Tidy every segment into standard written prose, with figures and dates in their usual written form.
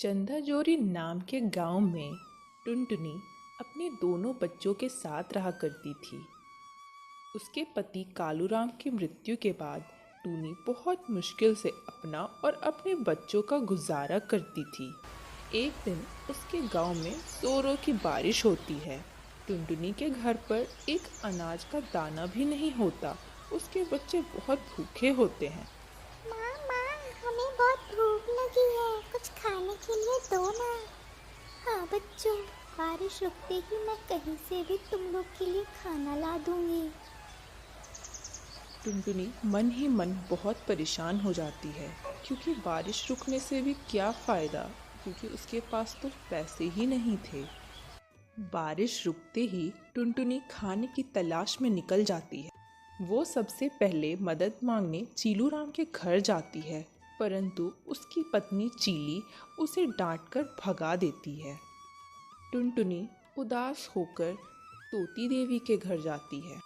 चंदाजोरी नाम के गांव में टुनटुनी अपने दोनों बच्चों के साथ रहा करती थी। उसके पति कालूराम की मृत्यु के बाद टूनी बहुत मुश्किल से अपना और अपने बच्चों का गुजारा करती थी। एक दिन उसके गांव में जोरों की बारिश होती है। टुनटुनी के घर पर एक अनाज का दाना भी नहीं होता। उसके बच्चे बहुत भूखे होते हैं। माँ, हमें बहुत भूख लगी है, कुछ खाने के लिए दो ना। हाँ बच्चों, बारिश रुकते ही मैं कहीं से भी तुम लोग के लिए खाना ला दूंगी। टुनटुनी मन ही मन बहुत परेशान हो जाती है, क्योंकि बारिश रुकने से भी क्या फ़ायदा, क्योंकि उसके पास तो पैसे ही नहीं थे। बारिश रुकते ही टुनटुनी खाने की तलाश में निकल जाती है। वो सबसे पहले मदद मांगने चीलूराम के घर जाती है, परंतु उसकी पत्नी चीली उसे डांटकर भगा देती है। टुनटुनी उदास होकर तोती देवी के घर जाती है।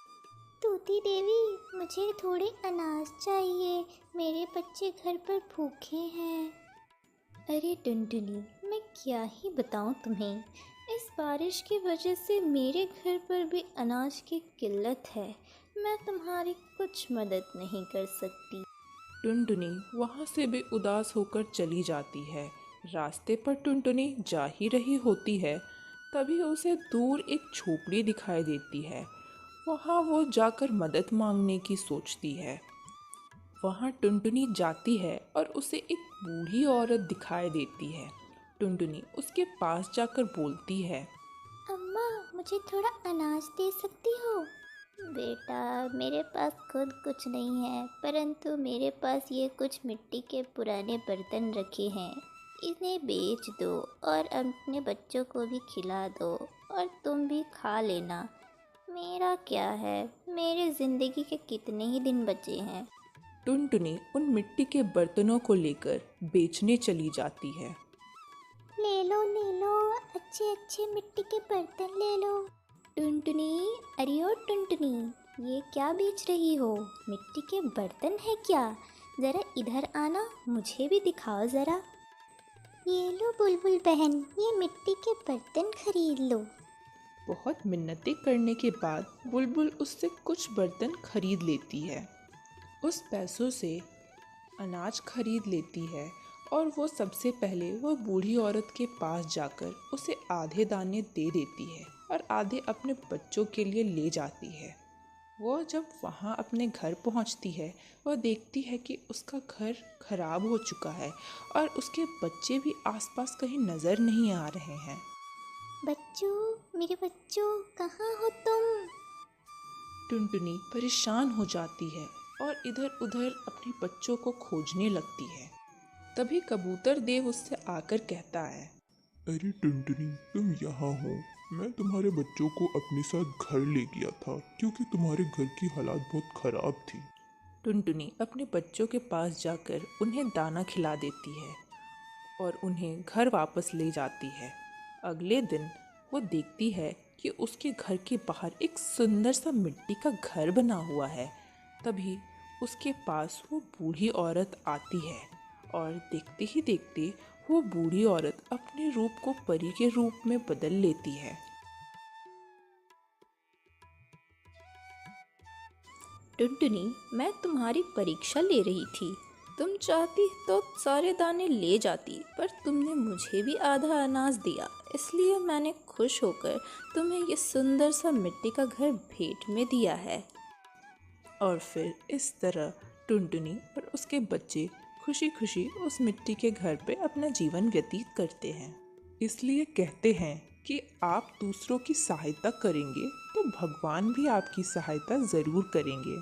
तूती देवी, मुझे थोड़े अनाज चाहिए, मेरे बच्चे घर पर भूखे हैं। अरे टुनटुनी, मैं क्या ही बताऊं तुम्हें, इस बारिश की वजह से मेरे घर पर भी अनाज की किल्लत है। मैं तुम्हारी कुछ मदद नहीं कर सकती। टुनटुनी वहाँ से भी उदास होकर चली जाती है। रास्ते पर टुनटुनी जा ही रही होती है, तभी उसे दूर एक झोपड़ी दिखाई देती है। वहाँ वो जाकर मदद मांगने की सोचती है। वहाँ टुनटुनी जाती है और उसे एक बूढ़ी औरत दिखाई देती है। टुनटुनी उसके पास जाकर बोलती है, अम्मा, मुझे थोड़ा अनाज दे सकती हो? बेटा, मेरे पास खुद कुछ नहीं है, परंतु मेरे पास ये कुछ मिट्टी के पुराने बर्तन रखे हैं। इन्हें बेच दो और अपने बच्चों को भी खिला दो और तुम भी खा लेना। मेरा क्या है, मेरे ज़िंदगी के कितने ही दिन बचे हैं। टुनटुनी उन मिट्टी के बर्तनों को लेकर बेचने चली जाती है। ले लो, अच्छे अच्छे मिट्टी के बर्तन ले लो। टुनटुनी, अरे ओ टुनटुनी, ये क्या बेच रही हो? मिट्टी के बर्तन है क्या? ज़रा इधर आना, मुझे भी दिखाओ ज़रा। ये लो बुलबुल बहन, ये मिट्टी के बर्तन खरीद लो। बहुत मिन्नतें करने के बाद बुलबुल उससे कुछ बर्तन खरीद लेती है। उस पैसों से अनाज खरीद लेती है और वो सबसे पहले वो बूढ़ी औरत के पास जाकर उसे आधे दाने दे देती है और आधे अपने बच्चों के लिए ले जाती है। वो जब वहाँ अपने घर पहुँचती है, वह देखती है कि उसका घर खराब हो चुका है और उसके बच्चे भी आसपास कहीं नज़र नहीं आ रहे हैं। बच्चों, मेरे बच्चों, कहाँ हो तुम? टुनटुनी परेशान हो जाती है और इधर उधर अपने बच्चों को खोजने लगती है। तभी कबूतर देव उससे आकर कहता है, अरे टुनटुनी, तुम यहाँ हो। मैं तुम्हारे बच्चों को अपने साथ घर ले गया था, क्योंकि तुम्हारे घर की हालात बहुत खराब थी। टुनटुनी अपने बच्चों के पास जाकर उन्हें दाना खिला देती है और उन्हें घर वापस ले जाती है। अगले दिन वो देखती है कि उसके घर के बाहर एक सुंदर सा मिट्टी का घर बना हुआ है। तभी उसके पास वो बूढ़ी औरत आती है और देखते ही देखते वो बूढ़ी औरत अपने रूप को परी के रूप में बदल लेती है। टुनटुनी, मैं तुम्हारी परीक्षा ले रही थी। तुम चाहती तो सारे दाने ले जाती, पर तुमने मुझे भी आधा अनाज दिया, इसलिए मैंने खुश होकर तुम्हें ये सुंदर सा मिट्टी का घर भेंट में दिया है। और फिर इस तरह टुनटुनी और उसके बच्चे खुशी खुशी उस मिट्टी के घर पे अपना जीवन व्यतीत करते हैं। इसलिए कहते हैं कि आप दूसरों की सहायता करेंगे तो भगवान भी आपकी सहायता ज़रूर करेंगे।